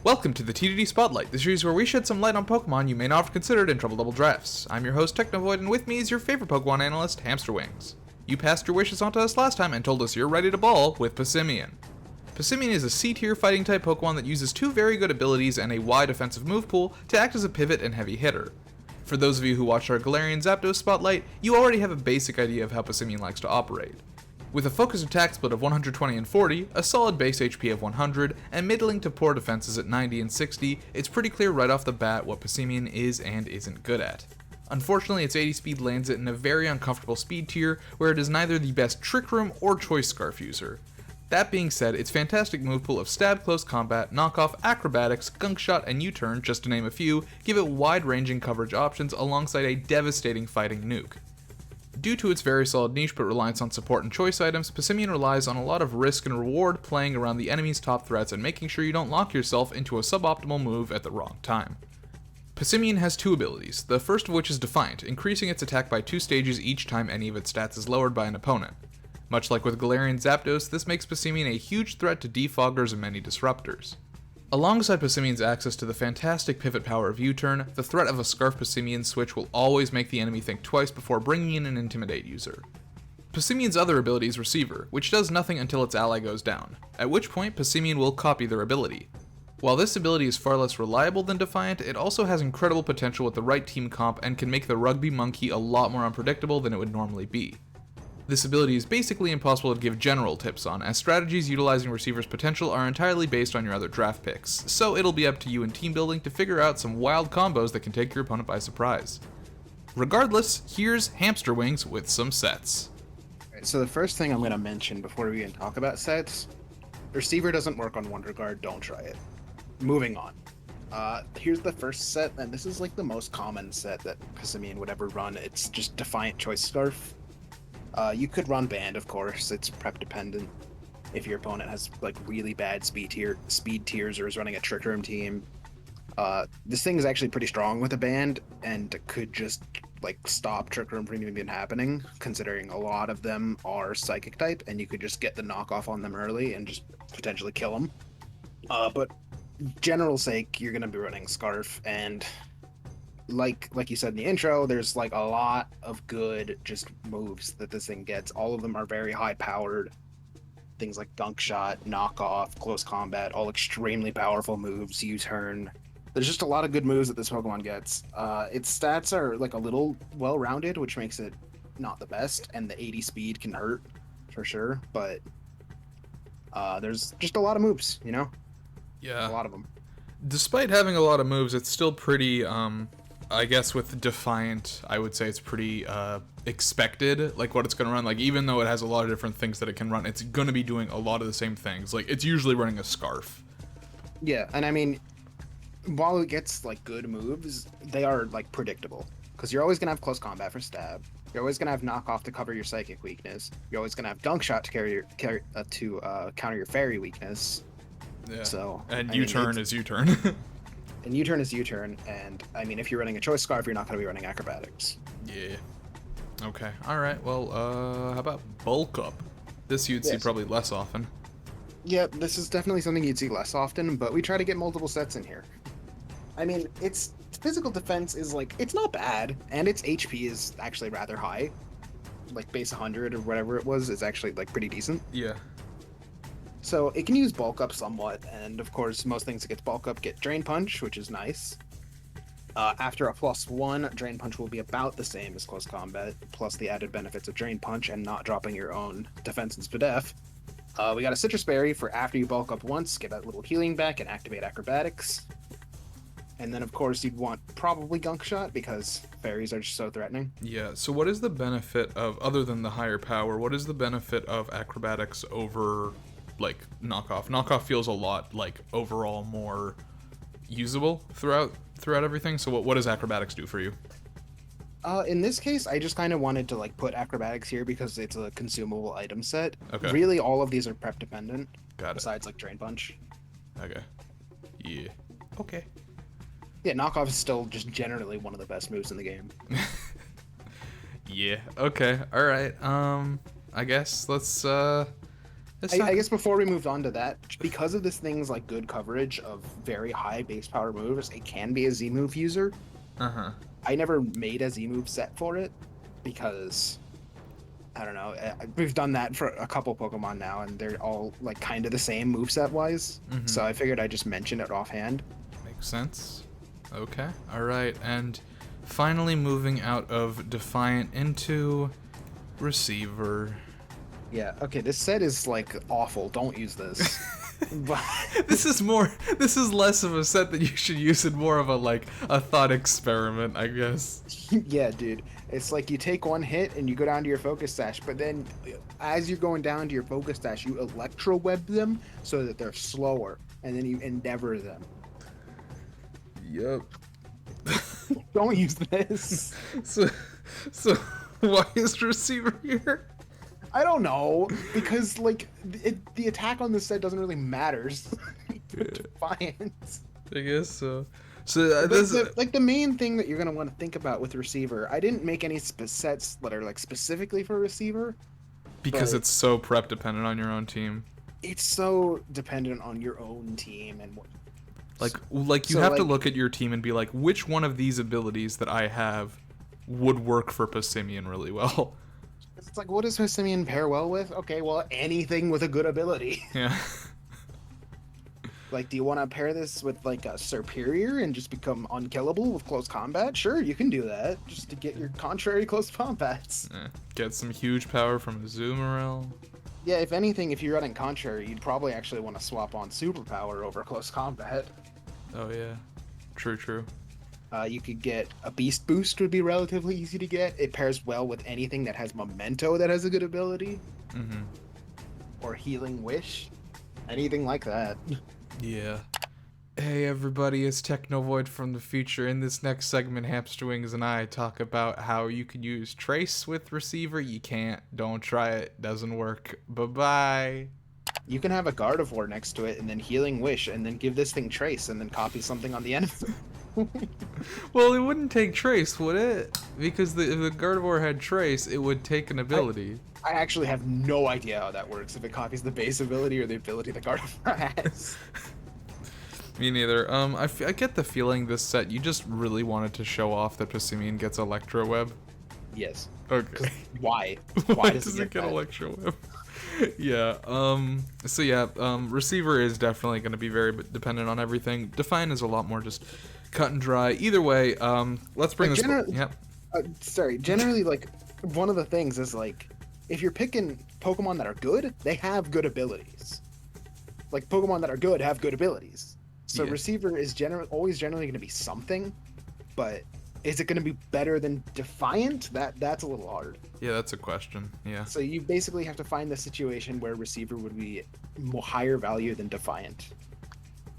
Welcome to the TDD Spotlight, the series where we shed some light on Pokemon you may not have considered in Trouble Double Drafts. I'm your host, Technovoid, and with me is your favorite Pokemon analyst, Hamsterwings. You passed your wishes onto us last time and told us you're ready to ball with Passimian. Passimian is a C-tier fighting type Pokemon that uses two very good abilities and a wide offensive move pool to act as a pivot and heavy hitter. For those of you who watched our Galarian Zapdos Spotlight, you already have a basic idea of how Passimian likes to operate. With a focus attack split of 120 and 40, a solid base HP of 100, and middling to poor defenses at 90 and 60, it's pretty clear right off the bat what Passimian is and isn't good at. Unfortunately, its 80 speed lands it in a very uncomfortable speed tier, where it is neither the best Trick Room or Choice Scarf user. That being said, its fantastic move pool of Stab, Close Combat, Knockoff, Acrobatics, Gunk Shot, and U-Turn, just to name a few, give it wide-ranging coverage options alongside a devastating fighting nuke. Due to its very solid niche but reliance on support and choice items, Passimian relies on a lot of risk and reward playing around the enemy's top threats and making sure you don't lock yourself into a suboptimal move at the wrong time. Passimian has two abilities, the first of which is Defiant, increasing its attack by 2 stages each time any of its stats is lowered by an opponent. Much like with Galarian Zapdos, this makes Passimian a huge threat to defoggers and many disruptors. Alongside Passimian's access to the fantastic pivot power of U-Turn, the threat of a Scarf Passimian switch will always make the enemy think twice before bringing in an Intimidate user. Passimian's other ability is Receiver, which does nothing until its ally goes down, at which point Passimian will copy their ability. While this ability is far less reliable than Defiant, it also has incredible potential with the right team comp and can make the Rugby Monkey a lot more unpredictable than it would normally be. This ability is basically impossible to give general tips on, as strategies utilizing Receiver's potential are entirely based on your other draft picks, so it'll be up to you in team building to figure out some wild combos that can take your opponent by surprise. Regardless, here's Hamsterwings with some sets. Alright, so the first thing I'm going to mention before we even talk about sets, Receiver doesn't work on Wonder Guard, don't try it. Moving on. Here's the first set, and this is like the most common set that Passimian would ever run. It's just Defiant Choice Scarf. You could run Band, of course. It's prep dependent. If your opponent has like really bad speed tiers or is running a Trick Room team, this thing is actually pretty strong with a Band and could just like stop Trick Room from even happening. Considering a lot of them are Psychic type, and you could just get the knockoff on them early and just potentially kill them. But general sake, you're gonna be running Scarf, and like you said in the intro, there's like a lot of good just moves that this thing gets. All of them are very high powered. Things like Gunk Shot, Knockoff, Close Combat, all extremely powerful moves, U-Turn. There's just a lot of good moves that this Pokemon gets. Its stats are like a little well-rounded, which makes it not the best, and the 80 speed can hurt for sure, but there's just a lot of moves, you know? Yeah. A lot of them. Despite having a lot of moves, it's still pretty, I guess with Defiant, I would say it's pretty expected, like what it's going to run. Like, even though it has a lot of different things that it can run, it's going to be doing a lot of the same things. Like, it's usually running a Scarf. Yeah, and I mean, while it gets like good moves, they are like predictable. Because you're always going to have Close Combat for Stab. You're always going to have Knockoff to cover your Psychic weakness. You're always going to have Gunk Shot to counter your Fairy weakness. Yeah. So, and U-Turn is U-Turn. And U-Turn is U-Turn, and I mean, if you're running a Choice Scarf, you're not going to be running Acrobatics. Yeah. Okay. Alright, well, how about Bulk Up? This you'd see probably less often. Yeah, this is definitely something you'd see less often, but we try to get multiple sets in here. I mean, its physical defense is like, it's not bad, and its HP is actually rather high. Like base 100 or whatever it was is actually like pretty decent. Yeah. So it can use Bulk Up somewhat, and of course most things that get Bulk Up get Drain Punch, which is nice. After a +1, Drain Punch will be about the same as Close Combat, plus the added benefits of Drain Punch and not dropping your own defense and Spadef. We got a Citrus Berry for after you Bulk Up once, get that little healing back and activate Acrobatics. And then of course you'd want probably Gunk Shot, because fairies are just so threatening. Yeah, so what is the benefit of, other than the higher power, what is the benefit of Acrobatics over like Knockoff? Knockoff feels a lot like overall more usable throughout everything. So what does Acrobatics do for you? In this case, I just kind of wanted to like put Acrobatics here because it's a consumable item set. Okay. Really, all of these are prep dependent. Got it. Besides like Drain Punch. Okay. Yeah. Okay. Yeah, Knockoff is still just generally one of the best moves in the game. Yeah. Okay. All right. I guess let's I guess before we move on to that, because of this thing's like good coverage of very high base power moves, it can be a Z move user. Uh-huh. I never made a Z move set for it because I don't know. We've done that for a couple Pokemon now, and they're all like kind of the same moveset wise. Mm-hmm. So I figured I'd just mention it offhand. Makes sense. Okay. All right. And finally moving out of Defiant into Receiver. Yeah. Okay. This set is like awful. Don't use this. But This is less of a set that you should use and more of a thought experiment, I guess. yeah, dude. It's like you take one hit and you go down to your focus sash, but then as you're going down to your focus sash, you electro web them so that they're slower, and then you endeavor them. Yep. Don't use this. So why is Receiver here? I don't know, because like the attack on this set doesn't really matter. Defiance. I guess so. So Like the main thing that you're gonna want to think about with Receiver, I didn't make any sets that are like specifically for Receiver because it's so prep dependent on your own team. It's so dependent on your own team and what. Like you have to look at your team and be like, which one of these abilities that I have would work for Passimian really well. It's like, what does Passimian pair well with? Okay, well, anything with a good ability. Yeah. Like, do you want to pair this with like a Superior and just become unkillable with close combat? Sure, you can do that, just to get your contrary close combats. Get some huge power from Azumarill. Yeah, if anything, if you're running contrary, you'd probably actually want to swap on superpower over close combat. Oh yeah, true. You could get a Beast Boost, would be relatively easy to get. It pairs well with anything that has Memento that has a good ability. Mm-hmm. Or Healing Wish. Anything like that. Yeah. Hey everybody, it's Technovoid from the future. In this next segment, Hamsterwings and I talk about how you can use Trace with Receiver. You can't. Don't try it. Doesn't work. Bye-bye. You can have a Gardevoir next to it and then Healing Wish and then give this thing Trace and then copy something on the enemy. Well, it wouldn't take Trace, would it? Because if the Gardevoir had Trace, it would take an ability. I actually have no idea how that works, if it copies the base ability or the ability the Gardevoir has. Me neither. I get the feeling this set, you just really wanted to show off that Passimian gets Electro Web. Yes. Okay. Why? Why does it get Electro Web? Yeah, so yeah, Receiver is definitely going to be very dependent on everything. Defiant is a lot more just cut and dry. Either way, let's bring this... Yep. Generally, like, one of the things is, like, if you're picking Pokemon that are good, they have good abilities. Like, Pokemon that are good have good abilities. So Yeah. Receiver is always generally going to be something, but is it going to be better than Defiant? That's a little hard. Yeah, that's a question. Yeah. So you basically have to find the situation where Receiver would be higher value than Defiant.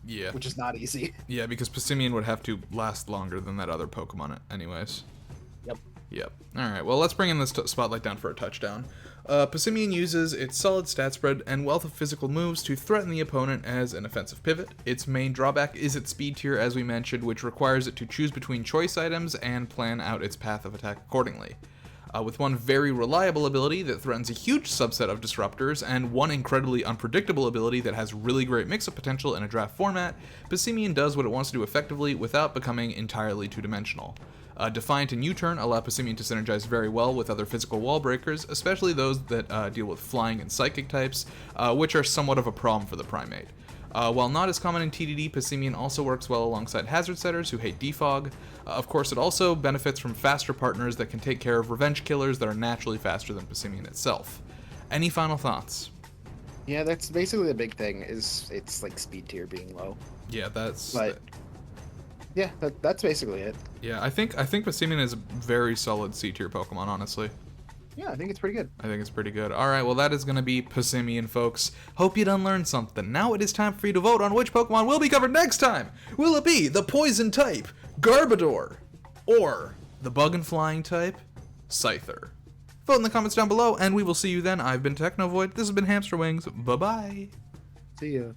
Yeah. Which is not easy. Yeah, because Passimian would have to last longer than that other Pokemon anyways. Yep. Alright, well, let's bring in this spotlight down for a touchdown. Passimian uses its solid stat spread and wealth of physical moves to threaten the opponent as an offensive pivot. Its main drawback is its speed tier, as we mentioned, which requires it to choose between choice items and plan out its path of attack accordingly. With one very reliable ability that threatens a huge subset of disruptors, and one incredibly unpredictable ability that has really great mix-up potential in a draft format, Passimian does what it wants to do effectively without becoming entirely two-dimensional. Defiant and U-Turn allow Passimian to synergize very well with other physical wall breakers, especially those that deal with flying and psychic types, which are somewhat of a problem for the Primate. While not as common in TDD, Passimian also works well alongside hazard setters who hate defog. Of course, it also benefits from faster partners that can take care of revenge killers that are naturally faster than Passimian itself. Any final thoughts? Yeah, that's basically the big thing, is it's like speed tier being low. Yeah, that's... Yeah, that's basically it. Yeah, I think Passimian is a very solid C-tier Pokemon, honestly. Yeah, I think it's pretty good. I think it's pretty good. Alright, well that is going to be Passimian, folks. Hope you done learned something. Now it is time for you to vote on which Pokemon will be covered next time. Will it be the Poison type, Garbodor, or the Bug and Flying type, Scyther? Vote in the comments down below, and we will see you then. I've been Technovoid. This has been Hamsterwings. Bye-bye. See ya.